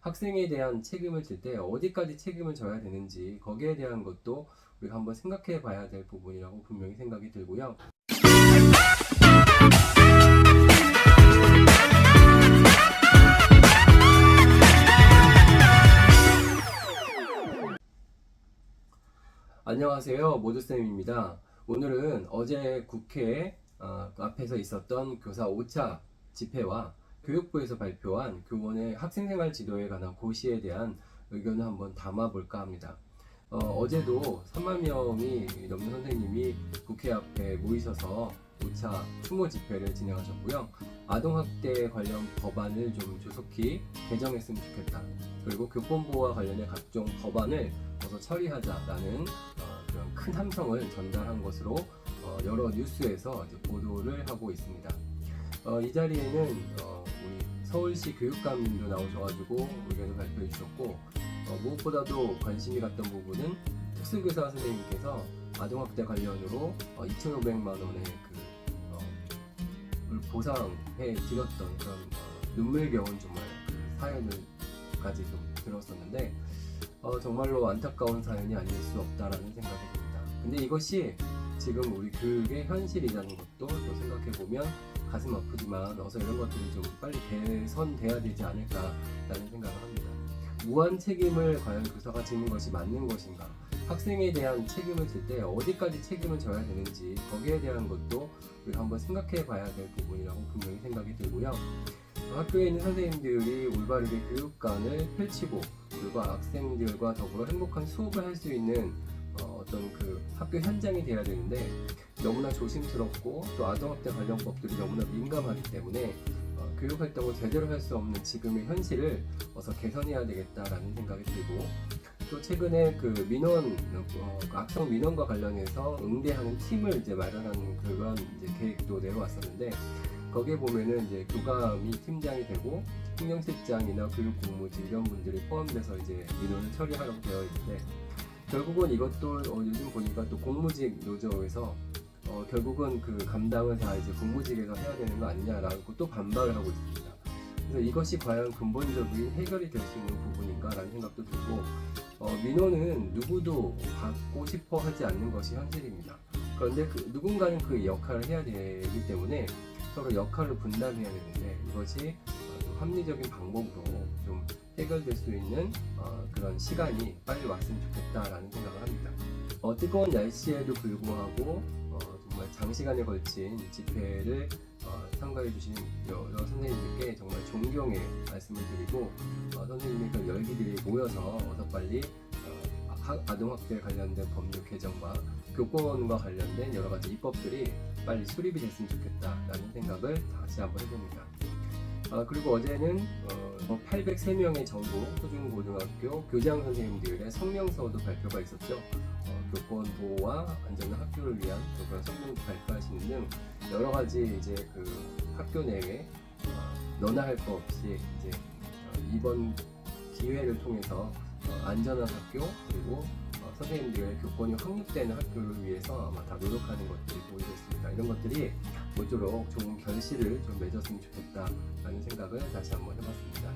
학생에 대한 책임을 질 때 어디까지 책임을 져야 되는지 거기에 대한 것도 우리가 한번 생각해 봐야 될 부분이라고 분명히 생각이 들고요. 안녕하세요, 모두쌤입니다. 오늘은 어제 국회 앞에서 있었던 교사 5차 집회와 교육부에서 발표한 교원의 학생생활 지도에 관한 고시에 대한 의견을 한번 담아볼까 합니다. 어제도 3만 명이 넘는 선생님이 국회 앞에 모이셔서 5차 추모 집회를 진행하셨고요. 아동학대 관련 법안을 좀 조속히 개정했으면 좋겠다. 그리고 교권보호와 관련된 각종 법안을 어서 처리하자라는 그런 큰 함성을 전달한 것으로 여러 뉴스에서 이제 보도를 하고 있습니다. 이 자리에는 우리 서울시 교육감님도 나오셔가지고 의견을 발표해 주셨고, 무엇보다도 관심이 갔던 부분은 특수교사 선생님께서 아동학대 관련으로 2,500만 원의 그 보상해 드렸던 그런 눈물겨운 정말 그 사연을까지 좀 들었었는데, 정말로 안타까운 사연이 아닐 수 없다라는 생각이 듭니다. 근데 이것이 지금 우리 교육의 현실이라는 것도 또 생각해보면 가슴 아프지만 어서 이런 것들이 좀 빨리 개선돼야 되지 않을까라는 생각을 합니다. 무한 책임을 과연 교사가 지는 것이 맞는 것인가? 학생에 대한 책임을 질 때 어디까지 책임을 져야 되는지 거기에 대한 것도 우리가 한번 생각해 봐야 될 부분이라고 분명히 생각이 들고요. 학교에 있는 선생님들이 올바르게 교육관을 펼치고 그리고 학생들과 더불어 행복한 수업을 할 수 있는 어떤 그 학교 현장이 돼야 되는데, 너무나 조심스럽고 또 아동학대 관련 법들이 너무나 민감하기 때문에 교육활동을 제대로 할 수 없는 지금의 현실을 어서 개선해야 되겠다라는 생각이 들고, 또 최근에 그 민원, 악성 민원과 관련해서 응대하는 팀을 이제 마련하는 그런 이제 계획도 내려왔었는데, 거기에 보면은 이제 교감이 팀장이 되고 행정실장이나 교육공무직 이런 분들이 포함돼서 이제 민원을 처리하려고 되어 있는데, 결국은 이것도 요즘 보니까 또 공무직 노조에서 결국은 그 감당을 다 이제 공무직에서 해야 되는 거 아니냐라고 또 반발을 하고 있습니다. 그래서 이것이 과연 근본적인 해결이 될 수 있는 부분인가라는 생각도 들고, 민원은 누구도 받고 싶어 하지 않는 것이 현실입니다. 그런데 누군가는 그 역할을 해야 되기 때문에 서로 역할을 분담해야 되는데, 이것이 합리적인 방법으로 좀 해결될 수 있는 그런 시간이 빨리 왔으면 좋겠다라는 생각을 합니다. 뜨거운 날씨에도 불구하고 정말 장시간에 걸친 집회를 참가해 주신 여러 선생님들께 정말 존경의 말씀을 드리고, 선생님의 그 열기들이 모여서 어서 빨리 아동학대 관련된 법률 개정과 교권과 관련된 여러 가지 입법들이 빨리 수립이 됐으면 좋겠다라는 생각을 다시 한번 해봅니다. 그리고 어제는 803명의 전국 초중고등학교 교장 선생님들의 성명서도 발표가 있었죠. 교권 보호와 안전한 학교를 위한 그런 성명도 발표하시는 등 여러 가지 이제 그 학교 내에 너나 할 거 없이 이제 이번 기회를 통해서 안전한 학교, 그리고 선생님들의 교권이 확립되는 학교를 위해서 아마 다 노력하는 것들이 보이고 있습니다. 이런 것들이 모쪼록 좋은 결실을 좀 맺었으면 좋겠다라는 생각을 다시 한번 해봤습니다.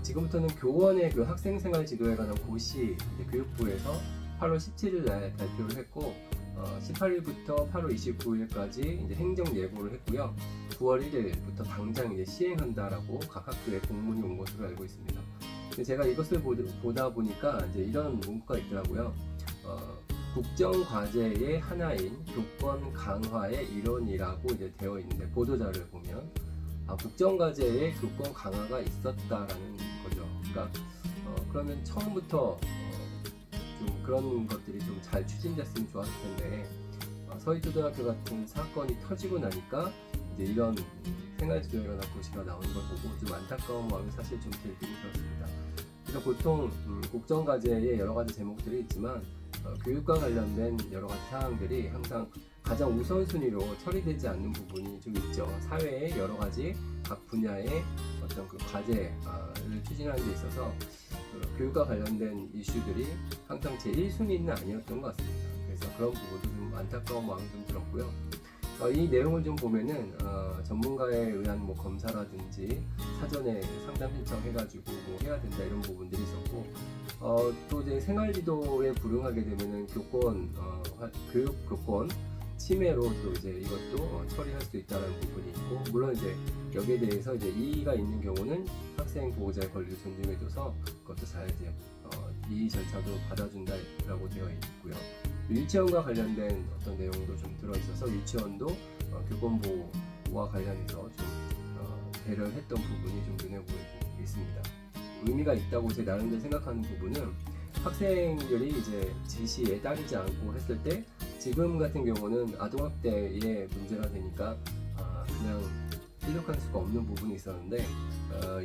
지금부터는 교원의 그 학생생활 지도에 관한 고시 교육부에서 8월 17일 날 발표를 했고, 18일부터 8월 29일까지 이제 행정 예고를 했고요. 9월 1일부터 당장 이제 시행한다라고 각 학교에 공문이 온 것으로 알고 있습니다. 제가 이것을 보다 보니까 이제 이런 문구가 있더라고요. 국정 과제의 하나인 교권 강화의 일원이라고 이제 되어 있는데, 보도자료를 보면 국정 과제에 교권 강화가 있었다라는 거죠. 그러니까 그러면 처음부터 좀 그런 것들이 좀 잘 추진됐으면 좋았을 텐데, 서희초등학교 같은 사건이 터지고 나니까 이제 이런 생활지도에 관한 고시가 나오는 걸 보고 좀 안타까운 마음이 사실 좀 들긴 들었습니다. 그래서 보통 국정과제에 여러 가지 제목들이 있지만 교육과 관련된 여러 가지 사항들이 항상 가장 우선순위로 처리되지 않는 부분이 좀 있죠. 사회의 여러 가지 각 분야의 어떤 그 과제를 추진하는 데 있어서 교육과 관련된 이슈들이 항상 제1순위는 아니었던 것 같습니다. 그래서 그런 부분도 좀 안타까운 마음이 좀 들었고요. 이 내용을 좀 보면은 전문가에 의한 뭐 검사라든지 사전에 상담 신청해가지고 뭐 해야 된다 이런 부분들이 있었고, 또 이제 생활지도에 불응하게 되면은 교육 교권 침해로 또 이제 이것도 처리할 수 있다는 부분이 있고, 물론 이제 여기에 대해서 이제 이의가 있는 경우는 학생 보호자의 권리를 존중해줘서 그것도 잘 이제 이의 절차도 받아준다라고 되어 있고요. 유치원과 관련된 어떤 내용도 좀 들어있어서 유치원도 교권 보호와 관련해서 좀 배려를 했던 부분이 좀 눈에 보이고 있습니다. 의미가 있다고 제 나름대로 생각하는 부분은 학생들이 이제 지시에 따르지 않고 했을 때 지금 같은 경우는 아동학대의 문제가 되니까 그냥 필력할 수가 없는 부분이 있었는데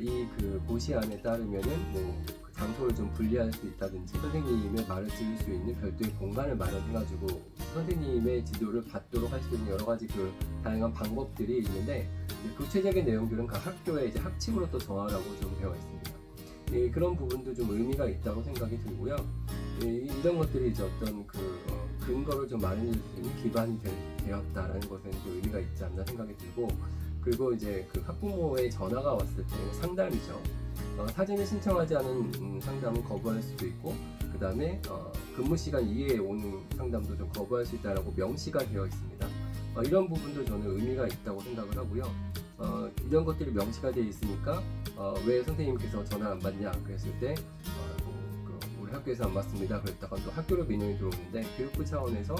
이 그 고시안에 따르면은 뭐그 장소를 좀 분리할 수 있다든지 선생님의 말을 들을 수 있는 별도의 공간을 마련해가지고 선생님의 지도를 받도록 할 수 있는 여러 가지 그 다양한 방법들이 있는데, 구체적인 내용들은 각 학교에 이제 학칙으로 또 정하라고 좀 되어 있습니다. 그런 부분도 좀 의미가 있다고 생각이 들고요. 이런 것들이 이제 어떤 근거를 좀 마련해 줄 수 있는 기반이 되었다라는 것에는 좀 의미가 있지 않나 생각이 들고, 그리고 이제 그 학부모의 전화가 왔을 때 상담이죠. 사전에 신청하지 않은 상담은 거부할 수도 있고, 그 다음에 근무 시간 이외에 오는 상담도 좀 거부할 수 있다라고 명시가 되어 있습니다. 이런 부분도 저는 의미가 있다고 생각을 하고요. 이런 것들이 명시가 되어 있으니까 왜 선생님께서 전화 안 받냐 그랬을 때 우리 학교에서 안 받습니다 그랬다가 또 학교로 민원이 들어오는데 교육부 차원에서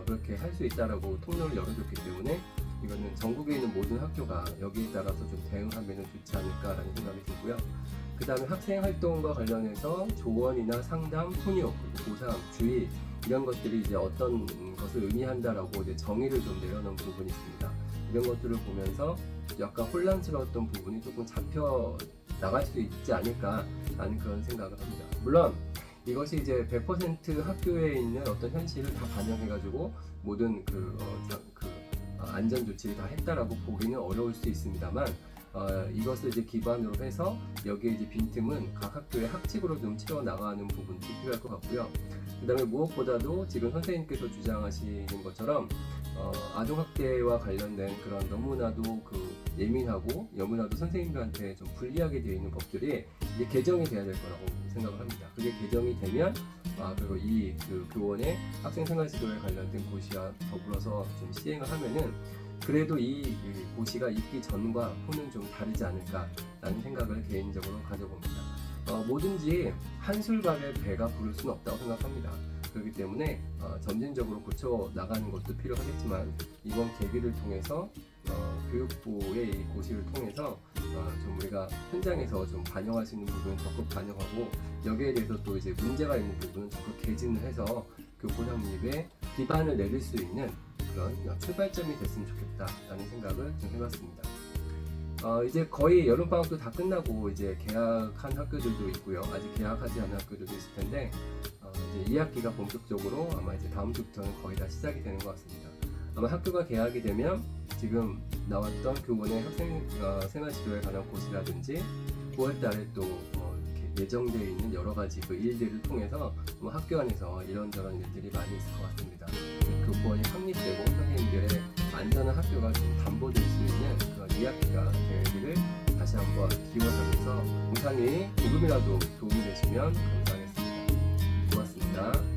그렇게 할 수 있다라고 통로를 열어줬기 때문에 이거는 전국에 있는 모든 학교가 여기에 따라서 좀 대응하면 좋지 않을까라는 생각이 들고요. 그 다음에 학생 활동과 관련해서 조언이나 상담, 훈육, 보상, 주의 이런 것들이 이제 어떤 것을 의미한다라고 이제 정의를 좀 내려놓은 부분이 있습니다. 이런 것들을 보면서 약간 혼란스러웠던 부분이 조금 잡혀 나갈 수 있지 않을까라는 그런 생각을 합니다. 물론 이것이 이제 100% 학교에 있는 어떤 현실을 다 반영해가지고 모든 안전 조치를 다 했다라고 보기는 어려울 수 있습니다만, 이것을 이제 기반으로 해서 여기에 이제 빈틈은 각 학교의 학칙으로 좀 채워 나가는 부분이 필요할 것 같고요. 그 다음에 무엇보다도 지금 선생님께서 주장하시는 것처럼 아동학대와 관련된 그런 너무나도 예민하고 너무나도 선생님들한테 좀 불리하게 되어 있는 법들이 이제 개정이 돼야 될 거라고 생각을 합니다. 그게 개정이 되면 그리고 이 교원의 학생생활지도에 관련된 고시와 더불어서 좀 시행을 하면은 그래도 이 고시가 있기 전과 후는 좀 다르지 않을까라는 생각을 개인적으로 가져봅니다. 뭐든지 한술밥에 배가 부를 수는 없다고 생각합니다. 그렇기 때문에 점진적으로 고쳐 나가는 것도 필요하겠지만 이번 계기를 통해서 교육부의 이 고시를 통해서 좀 우리가 현장에서 좀 반영할 수 있는 부분은 적극 반영하고, 여기에 대해서 또 이제 문제가 있는 부분은 적극 개진을 해서 교권 확립에 기반을 내릴 수 있는 그런 출발점이 됐으면 좋겠다라는 생각을 좀 해봤습니다. 이제 거의 여름방학도 다 끝나고 이제 개학한 학교들도 있고요. 아직 개학하지 않은 학교들도 있을 텐데 이제 2학기가 본격적으로 아마 이제 다음 주부터는 거의 다 시작이 되는 것 같습니다. 아마 학교가 개학이 되면 지금 나왔던 교원의 학생 생활지도에 관한 고시라든지 9월달에 또 이렇게 예정되어 있는 여러 가지 일들을 통해서 학교 안에서 이런저런 일들이 많이 있을 것 같습니다. 교권이 확립되고 선생님들의 안전한 학교가 좀 담보될 수 있는 그런 2학기가 되기를 다시 한번 기원하면서 영상이 조금이라도 도움이 되시면 감사하겠습니다. 고맙습니다.